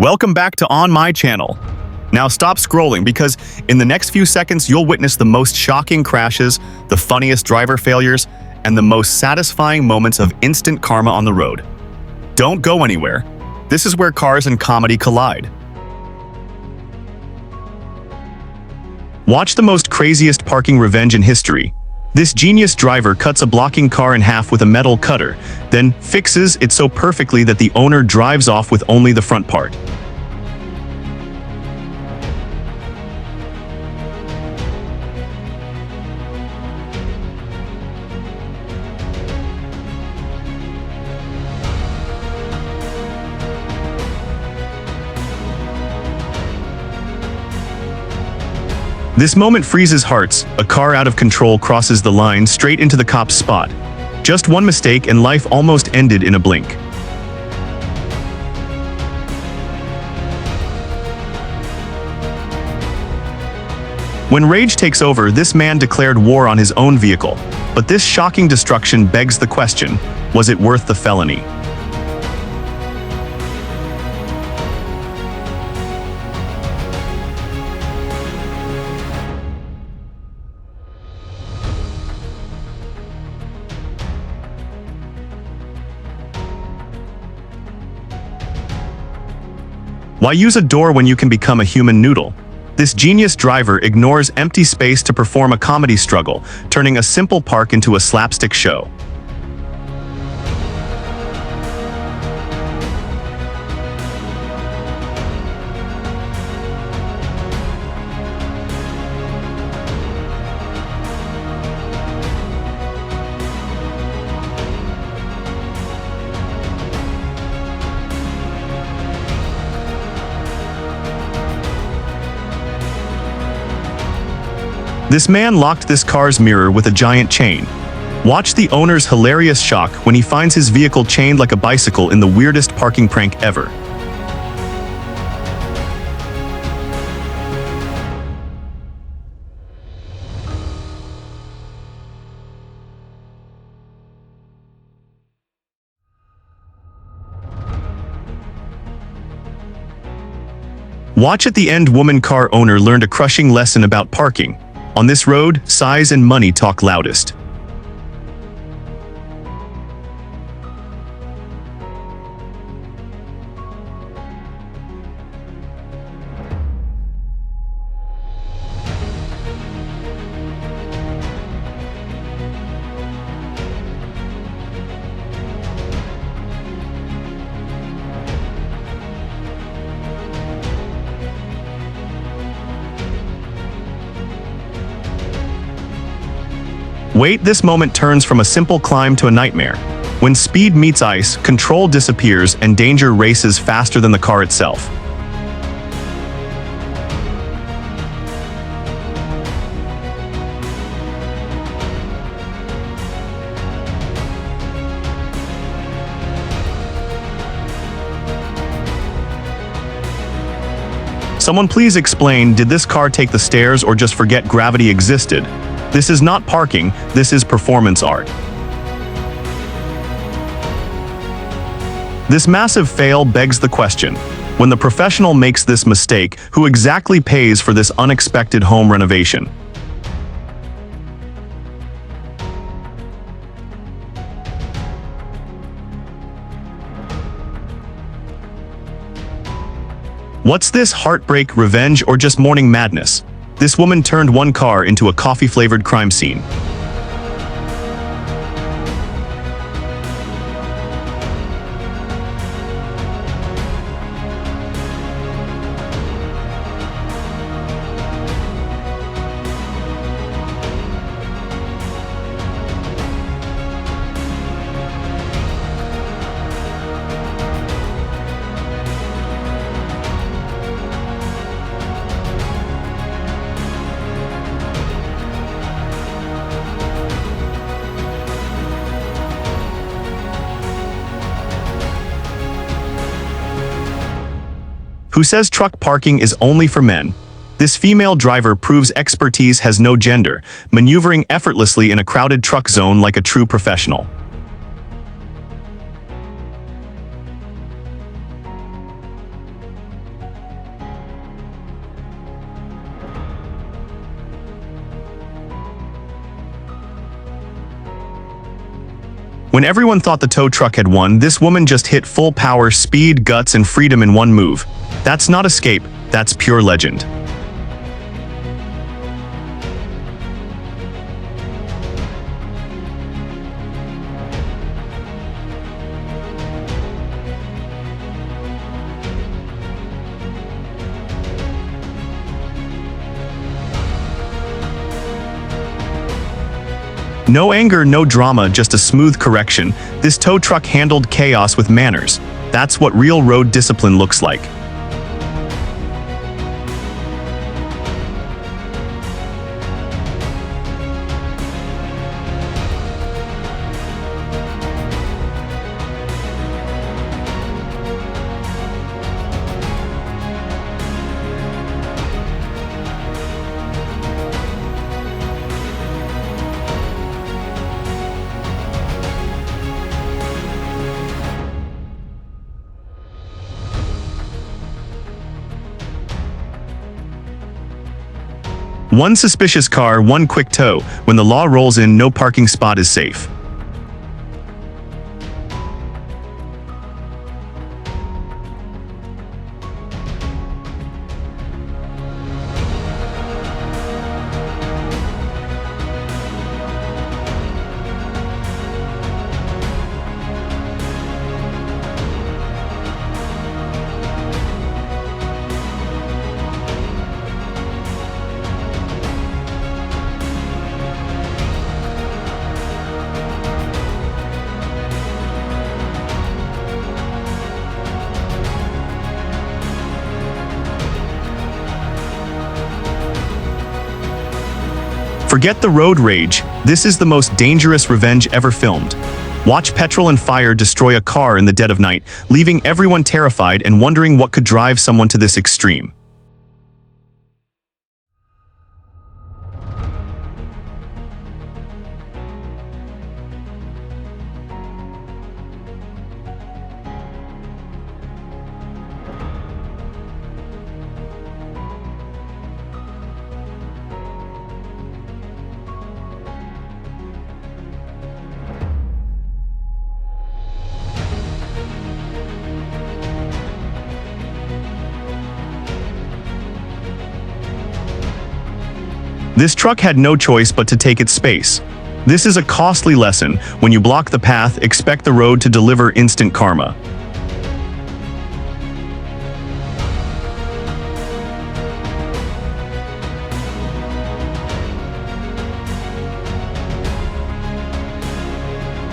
Welcome back to On My Channel. Now stop scrolling because in the next few seconds you'll witness the most shocking crashes, the funniest driver failures, and the most satisfying moments of instant karma on the road. Don't go anywhere. This is where cars and comedy collide. Watch the most craziest parking revenge in history. This genius driver cuts a blocking car in half with a metal cutter, then fixes it so perfectly that the owner drives off with only the front part. This moment freezes hearts. A car out of control crosses the line straight into the cop's spot. Just one mistake and life almost ended in a blink. When rage takes over, this man declared war on his own vehicle. But this shocking destruction begs the question, was it worth the felony? Why use a door when you can become a human noodle? This genius driver ignores empty space to perform a comedy struggle, turning a simple park into a slapstick show. This man locked this car's mirror with a giant chain. Watch the owner's hilarious shock when he finds his vehicle chained like a bicycle in the weirdest parking prank ever. Watch at the end, woman car owner learned a crushing lesson about parking. On this road, size and money talk loudest. Wait, this moment turns from a simple climb to a nightmare. When speed meets ice, control disappears and danger races faster than the car itself. Someone please explain, did this car take the stairs or just forget gravity existed? This is not parking, this is performance art. This massive fail begs the question, when the professional makes this mistake, who exactly pays for this unexpected home renovation? What's this, heartbreak, revenge, or just morning madness? This woman turned one car into a coffee-flavored crime scene. Who says truck parking is only for men? This female driver proves expertise has no gender, maneuvering effortlessly in a crowded truck zone like a true professional. When everyone thought the tow truck had won, this woman just hit full power, speed, guts, and freedom in one move. That's not escape, that's pure legend. No anger, no drama, just a smooth correction. This tow truck handled chaos with manners. That's what real road discipline looks like. One suspicious car, one quick tow. When the law rolls in, no parking spot is safe. Forget the road rage. This is the most dangerous revenge ever filmed. Watch petrol and fire destroy a car in the dead of night, leaving everyone terrified and wondering what could drive someone to this extreme. This truck had no choice but to take its space. This is a costly lesson. When you block the path, expect the road to deliver instant karma.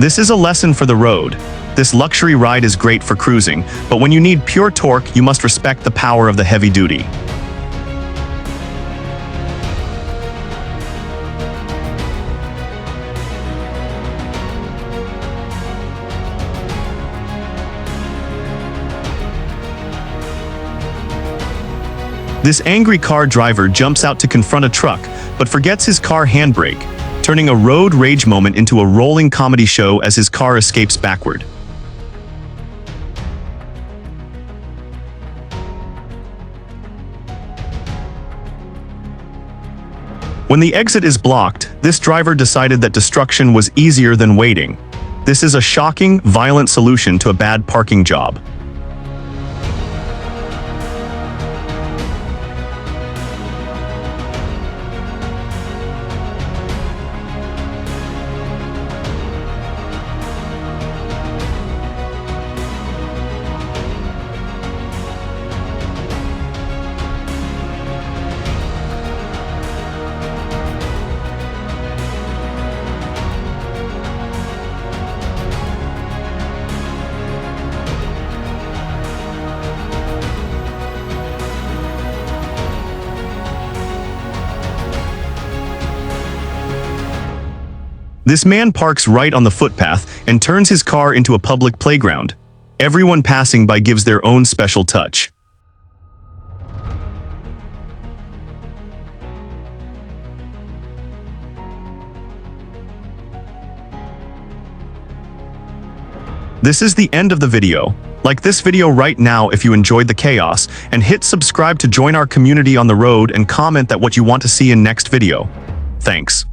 This is a lesson for the road. This luxury ride is great for cruising, but when you need pure torque, you must respect the power of the heavy duty. This angry car driver jumps out to confront a truck, but forgets his car handbrake, turning a road rage moment into a rolling comedy show as his car escapes backward. When the exit is blocked, this driver decided that destruction was easier than waiting. This is a shocking, violent solution to a bad parking job. This man parks right on the footpath and turns his car into a public playground. Everyone passing by gives their own special touch. This is the end of the video. Like this video right now if you enjoyed the chaos, and hit subscribe to join our community on the road and comment that what you want to see in next video. Thanks.